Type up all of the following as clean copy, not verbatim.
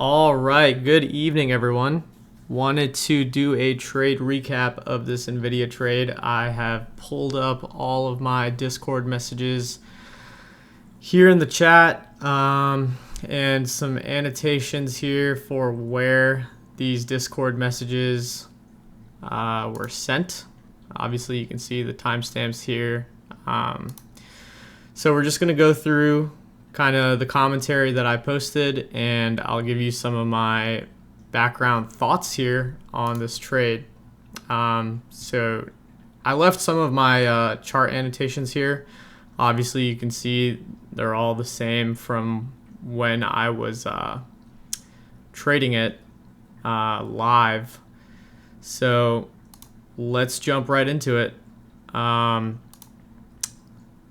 All right, good evening, everyone. Wanted to do a trade recap of this NVDA trade. I have pulled up all of my Discord messages here in the chat and some annotations here for where these Discord messages were sent. Obviously, you can see the timestamps here. So we're just going to go through kind of the commentary that I posted, and I'll give you some of my background thoughts here on this trade. So I left some of my chart annotations here. Obviously, you can see they're all the same from when I was trading it live. So let's jump right into it.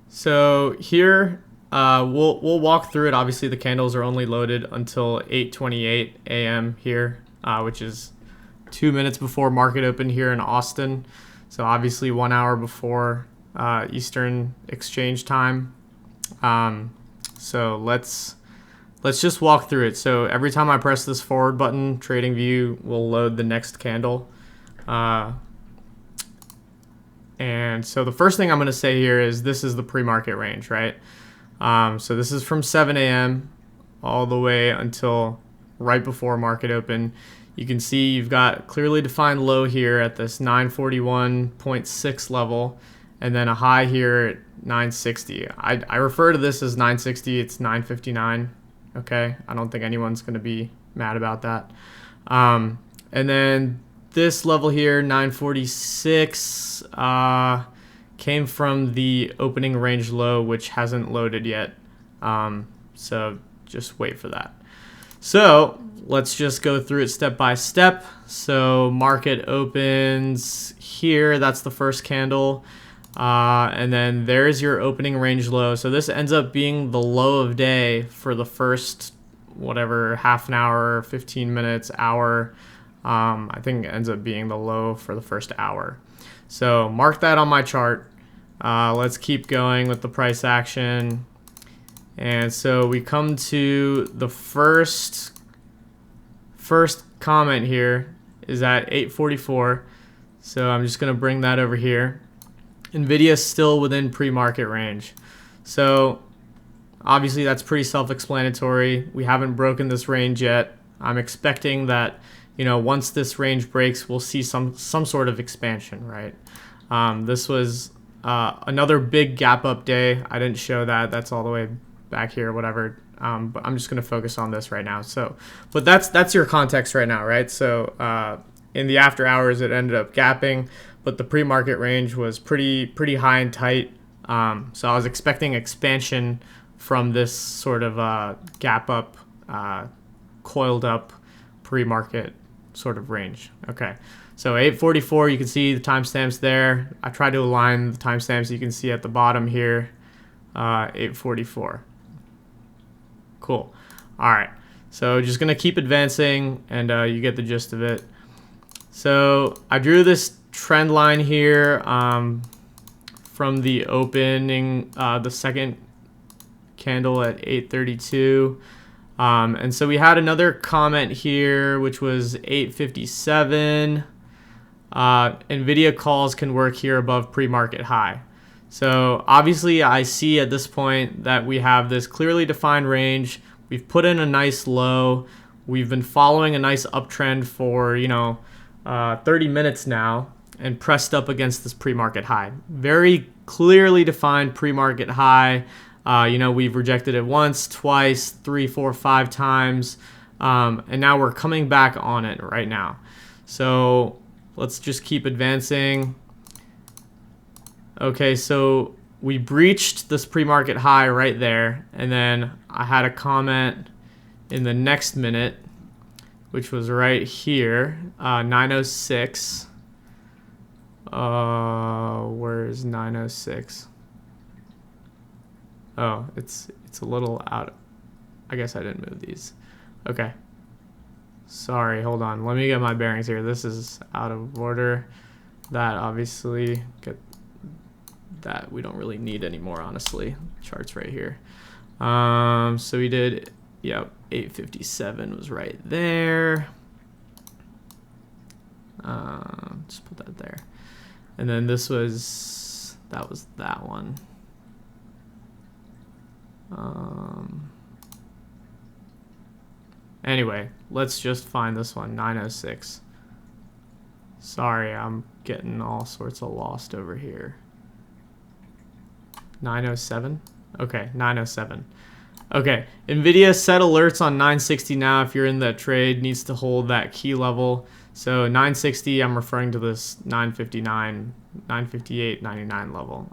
So here we'll walk through it. Obviously, the candles are only loaded until 8:28 a.m. here, which is 2 minutes before market open here in Austin. So obviously 1 hour before Eastern exchange time. So let's just walk through it. So every time I press this forward button, TradingView will load the next candle. And so the first thing I'm going to say here is this is the pre-market range, right? So this is from 7 a.m. all the way until right before market open. You can see you've got clearly defined low here at this 941.6 level, and then a high here at 960. I refer to this as 960. It's 959. Okay, I don't think anyone's going to be mad about that. And then this level here, 946, came from the opening range low, which hasn't loaded yet. So just wait for that. So let's just go through it step by step. So market opens here. That's the first candle. And then there's your opening range low. So this ends up being the low of day for the first, whatever, half an hour, 15 minutes, hour. I think it ends up being the low for the first hour. So mark that on my chart. Let's keep going with the price action. And so we come to the first comment here is at 8:44. So I'm just going to bring that over here. NVIDIA is still within pre-market range. So obviously that's pretty self-explanatory. We haven't broken this range yet. I'm expecting that, you know, once this range breaks, we'll see some sort of expansion, right? This was another big gap up day. I didn't show that. That's all the way back here, whatever. But I'm just going to focus on this right now. So, but that's your context right now, right? So in the after hours, it ended up gapping, but the pre-market range was pretty high and tight. So I was expecting expansion from this sort of gap up, coiled up pre-market sort of range. Okay, so 8:44, you can see the timestamps there. I tried to align the timestamps you can see at the bottom here. 8:44. Cool. All right, so just gonna keep advancing, and you get the gist of it. So I drew this trend line here from the opening, the second candle at 8:32. And so we had another comment here, which was 8:57. NVIDIA calls can work here above pre-market high. So obviously I see at this point that we have this clearly defined range. We've put in a nice low. We've been following a nice uptrend for, 30 minutes now and pressed up against this pre-market high. Very clearly defined pre-market high. We've rejected it once, twice, 3, 4, 5 times, and now we're coming back on it right now. So let's just keep advancing. Okay, so we breached this pre-market high right there, and then I had a comment in the next minute, which was right here, 9:06. Where's 9:06? Oh, it's a little out. I guess I didn't move these. Okay. Sorry, hold on. Let me get my bearings here. This is out of order. That obviously that we don't really need anymore, honestly. Charts right here. So we did, yep, 857 was right there. Just put that there. And then this was, that was that one. Anyway, let's just find this one, 906. Sorry, I'm getting all sorts of lost over here. 907? Okay, 907. Okay, NVIDIA set alerts on 960 now. If you're in that trade, needs to hold that key level. So 960, I'm referring to this 959, 958, 99 level.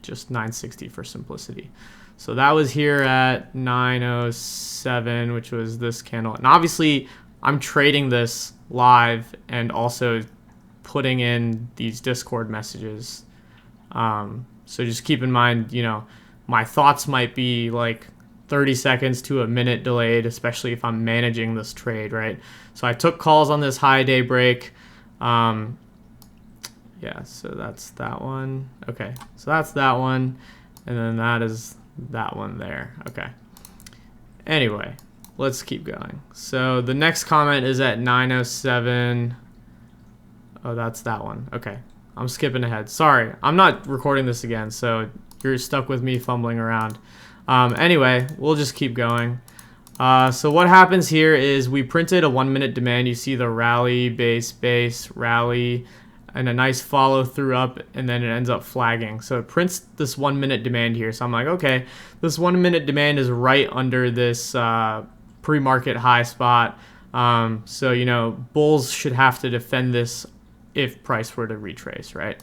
Just 960 for simplicity. So that was here at 907, which was this candle. And obviously, I'm trading this live and also putting in these Discord messages. So just keep in mind, you know, my thoughts might be like 30 seconds to a minute delayed, especially if I'm managing this trade, right? So I took calls on this high day break. Yeah, so that's that one. Okay, so that's that one. And then that is that one there. Okay. Anyway, let's keep going. So the next comment is at 907. Oh, that's that one. Okay. I'm skipping ahead. Sorry, I'm not recording this again, so you're stuck with me fumbling around. Anyway, we'll just keep going. So what happens here is we printed a 1 minute demand. You see the rally, base, rally, and a nice follow through up, and then it ends up flagging. So it prints this 1 minute demand here. So I'm like, okay, this 1 minute demand is right under this pre-market high spot. So, you know, bulls should have to defend this if price were to retrace, right?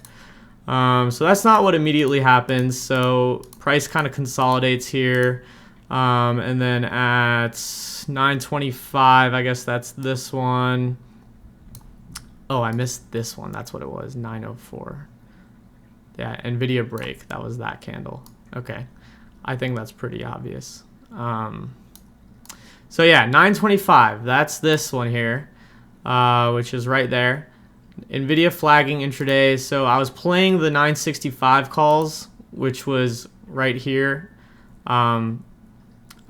So that's not what immediately happens. So price kind of consolidates here. And then at 925, I guess that's this one. Oh, I missed this one. That's what it was, 904. Yeah, NVIDIA break. That was that candle. Okay. I think that's pretty obvious. So yeah, 925. That's this one here, which is right there. NVIDIA flagging intraday. So I was playing the 965 calls, which was right here. I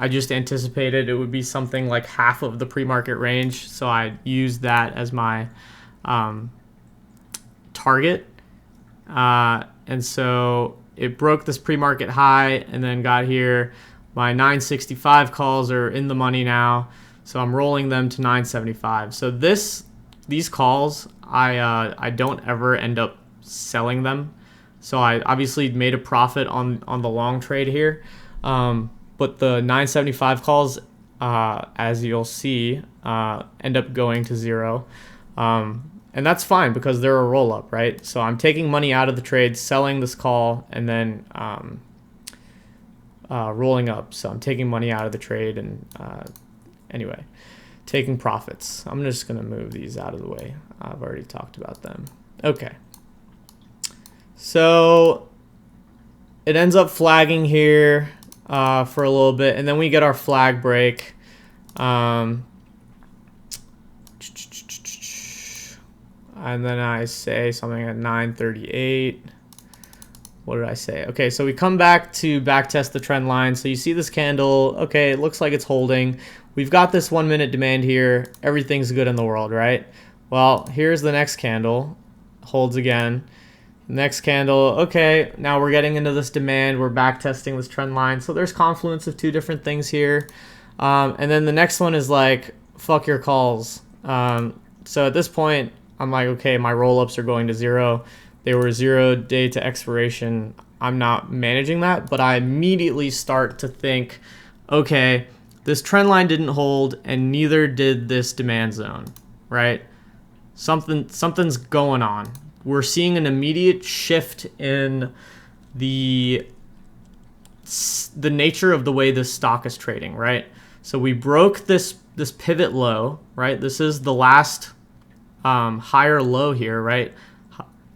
just anticipated it would be something like half of the pre-market range. So I used that as my target. And so it broke this pre-market high and then got here. My 965 calls are in the money now. So I'm rolling them to 975. So these calls, I don't ever end up selling them. So I obviously made a profit on the long trade here. But the 975 calls, as you'll see, end up going to zero. And that's fine because they're a roll up, right? So I'm taking money out of the trade, selling this call, and then rolling up. So I'm taking money out of the trade and anyway, taking profits. I'm just going to move these out of the way. I've already talked about them. Okay. So it ends up flagging here for a little bit, and then we get our flag break. And then I say something at 938. What did I say? Okay, so we come back to backtest the trend line. So you see this candle. Okay, it looks like it's holding. We've got this 1 minute demand here. Everything's good in the world, right? Well, here's the next candle. Holds again. Next candle. Okay, now we're getting into this demand. We're backtesting this trend line. So there's confluence of two different things here. And then the next one is like, fuck your calls. So at this point, I'm like, okay, my roll-ups are going to zero. They were 0 day to expiration. I'm not managing that, but I immediately start to think, okay, this trend line didn't hold and neither did this demand zone, right? Something's going on. We're seeing an immediate shift in the nature of the way this stock is trading, right? So we broke this pivot low, right? This is the last higher low here, right?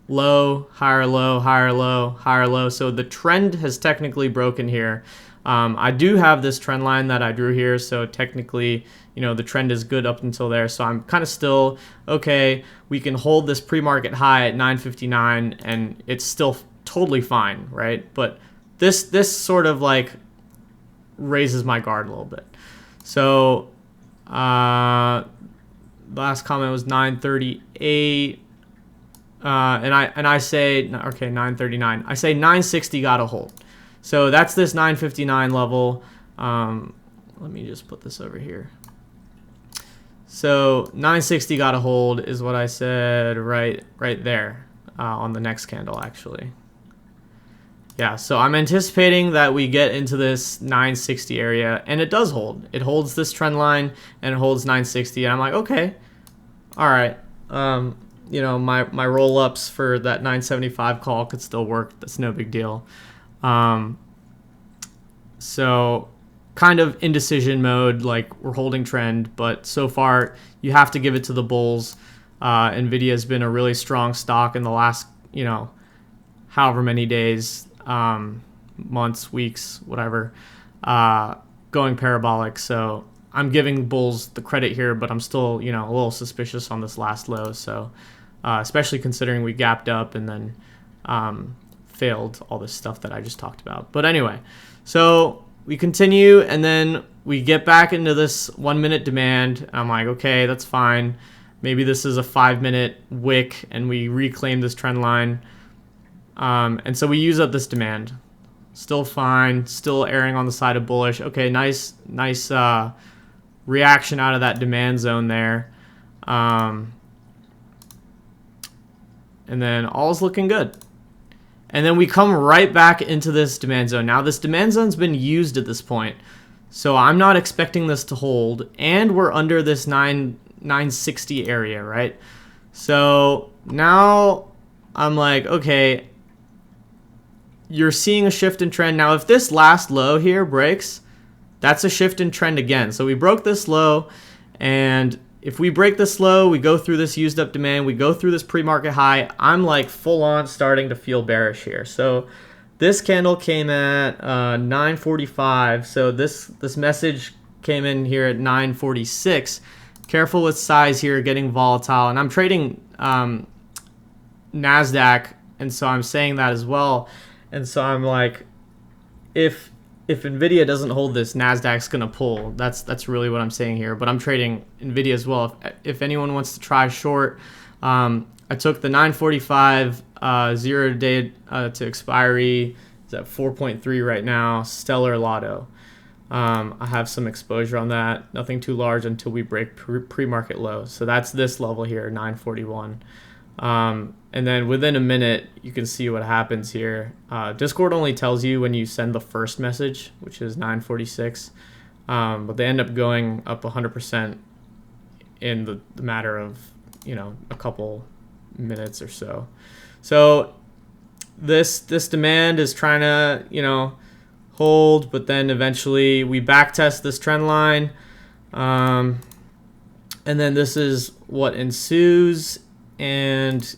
Low, higher low, higher low, higher low. So the trend has technically broken here. I do have this trend line that I drew here, so technically, you know, the trend is good up until there. So I'm kind of still, okay, we can hold this pre-market high at 959 and it's still totally fine, right? But this sort of like raises my guard a little bit. So last comment was 938. And I say, okay, 939. I say 960 got to hold. So that's this 959 level. Let me just put this over here. So 960 got to hold is what I said right there on the next candle, actually. Yeah, so I'm anticipating that we get into this 960 area, and it does hold. It holds this trend line, and it holds 960, and I'm like, okay, all right. You know, my roll-ups for that 975 call could still work. That's no big deal. So kind of indecision mode, like we're holding trend, but so far you have to give it to the bulls. NVIDIA has been a really strong stock in the last, you know, however many days, months, weeks, whatever, going parabolic. So I'm giving bulls the credit here, but I'm still, you know, a little suspicious on this last low. So especially considering we gapped up and then failed all this stuff that I just talked about. But anyway, so we continue, and then we get back into this 1 minute demand. I'm like, okay, that's fine. Maybe this is a 5 minute wick, and we reclaim this trend line. And so we use up this demand. Still fine. Still erring on the side of bullish. Okay, nice reaction out of that demand zone there. And then all's looking good. And then we come right back into this demand zone. Now this demand zone's been used at this point, so I'm not expecting this to hold, and we're under this 960 area, right? So now I'm like, okay, you're seeing a shift in trend. Now if this last low here breaks, that's a shift in trend again. So we broke this low, and if we break this low, we go through this used up demand, we go through this pre-market high, I'm like full on starting to feel bearish here. So this candle came at 945. So this message came in here at 946. Careful with size here, getting volatile. And I'm trading NASDAQ, and so I'm saying that as well. And so I'm like, if NVIDIA doesn't hold this, NASDAQ's going to pull. That's really what I'm saying here. But I'm trading NVIDIA as well. If anyone wants to try short, I took the 945 0 day to expiry. It's at 4.3 right now. Stellar Lotto. I have some exposure on that. Nothing too large until we break pre-market low. So that's this level here, 941. And then within a minute, you can see what happens here. Discord only tells you when you send the first message, which is 946. But they end up going up 100% in the matter of, you know, a couple minutes or so. So this demand is trying to, you know, hold, but then eventually we backtest this trend line. And then this is what ensues, and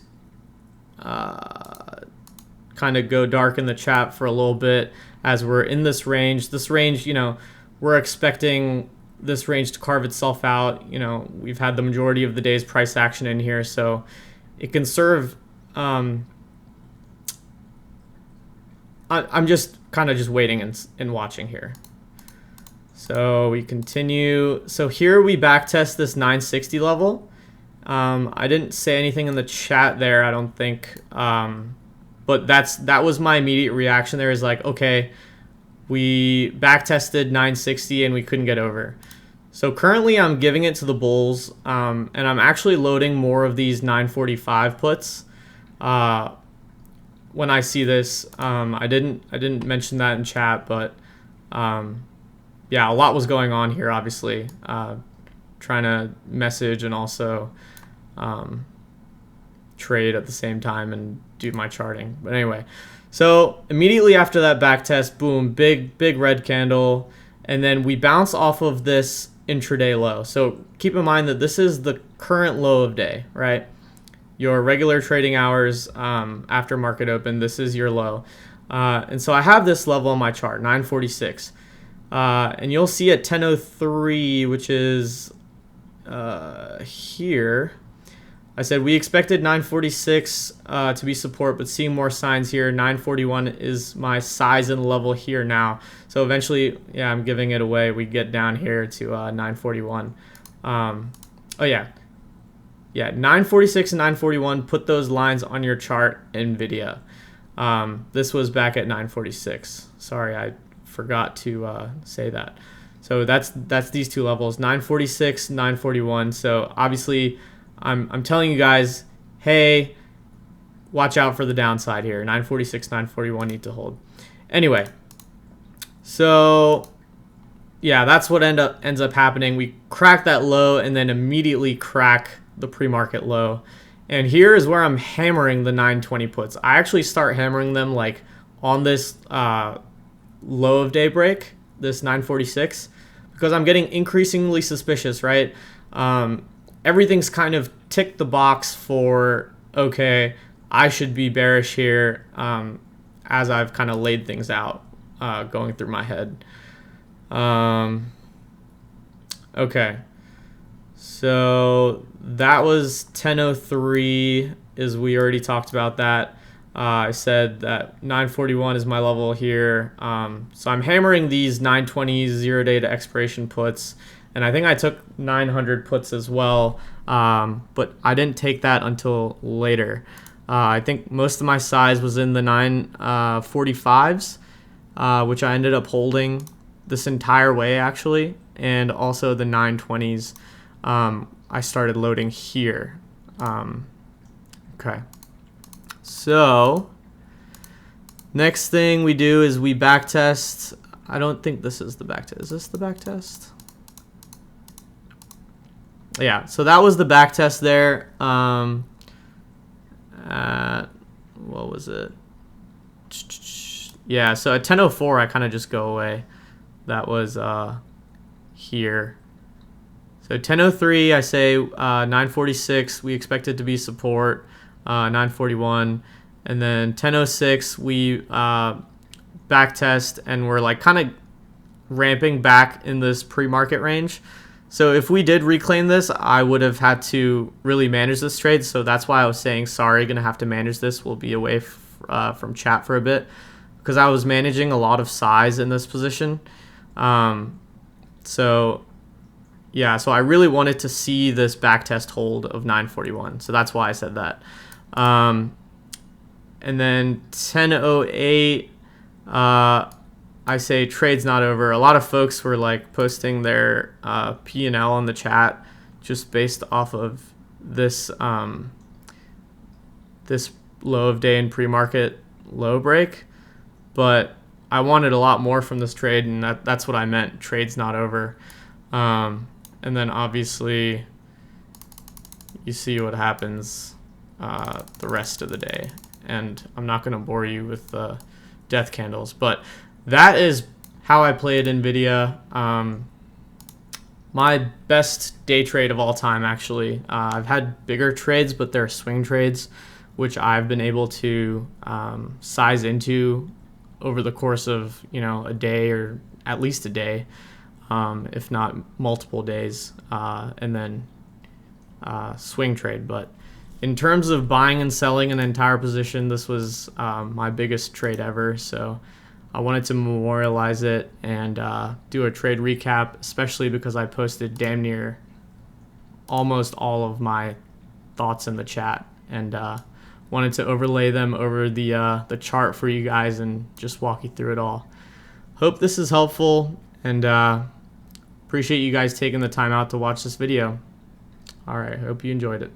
kind of go dark in the chat for a little bit as we're in this range. This range, you know, we're expecting this range to carve itself out. You know, we've had the majority of the day's price action in here, so it can serve. I'm just kind of just waiting and watching here. So we continue. So here we backtest this 960 level. I didn't say anything in the chat there, I don't think. But that was my immediate reaction there, is like, okay, we backtested 960 and we couldn't get over. So currently I'm giving it to the bulls, and I'm actually loading more of these 945 puts. When I see this, I didn't mention that in chat, but yeah, a lot was going on here, obviously. Trying to message and also trade at the same time and do my charting. But anyway, so immediately after that back test, boom, big red candle, and then we bounce off of this intraday low. So keep in mind that this is the current low of day, right? Your regular trading hours after market open, this is your low. And so I have this level on my chart, 946. And you'll see at 10:03, which is here, I said we expected 946 to be support, but seeing more signs here. 941 is my size and level here now. So eventually, yeah, I'm giving it away. We get down here to 941. Oh yeah, 946 and 941. Put those lines on your chart, NVIDIA. This was back at 946. Sorry, I forgot to say that. So that's these two levels, 946, 941. So obviously, I'm telling you guys, hey, watch out for the downside here. 946, 941 need to hold. Anyway, so yeah, that's what ends up happening. We crack that low and then immediately crack the pre-market low. And here is where I'm hammering the 920 puts. I actually start hammering them like on this low of day break, this 946, because I'm getting increasingly suspicious, right? Everything's kind of ticked the box for, okay, I should be bearish here, as I've kind of laid things out going through my head. Okay, so that was 10:03, as we already talked about that. I said that 941 is my level here. So I'm hammering these 920 0 day to expiration puts. And I think I took 900 puts as well, but I didn't take that until later. I think most of my size was in the 945s, which I ended up holding this entire way actually, and also the 920s. I started loading here. Okay. So next thing we do is we back test. I don't think this is the back test. Is this the back test? Yeah, so that was the back test there. What was it? Yeah, so at 10:04 I kind of just go away. That was here. So 10:03 I say 946 we expect it to be support, 941, and then 10:06 we back test, and we're like kind of ramping back in this pre-market range. So if we did reclaim this, I would have had to really manage this trade. So that's why I was saying, sorry, going to have to manage this. We'll be away from chat for a bit, because I was managing a lot of size in this position. So yeah, so I really wanted to see this back test hold of 941. So that's why I said that. And then 10:08, I say trade's not over. A lot of folks were like posting their P&L on the chat just based off of this this low of day and pre-market low break, but I wanted a lot more from this trade, and that's what I meant. Trade's not over. And then obviously you see what happens the rest of the day, and I'm not going to bore you with the death candles, but that is how I played NVIDIA. My best day trade of all time, actually. I've had bigger trades, but they're swing trades, which I've been able to size into over the course of, a day, or at least a day, if not multiple days, and then swing trade. But in terms of buying and selling an entire position, this was my biggest trade ever. So I wanted to memorialize it and do a trade recap, especially because I posted damn near almost all of my thoughts in the chat, and wanted to overlay them over the chart for you guys and just walk you through it all. Hope this is helpful, and appreciate you guys taking the time out to watch this video. All right, hope you enjoyed it.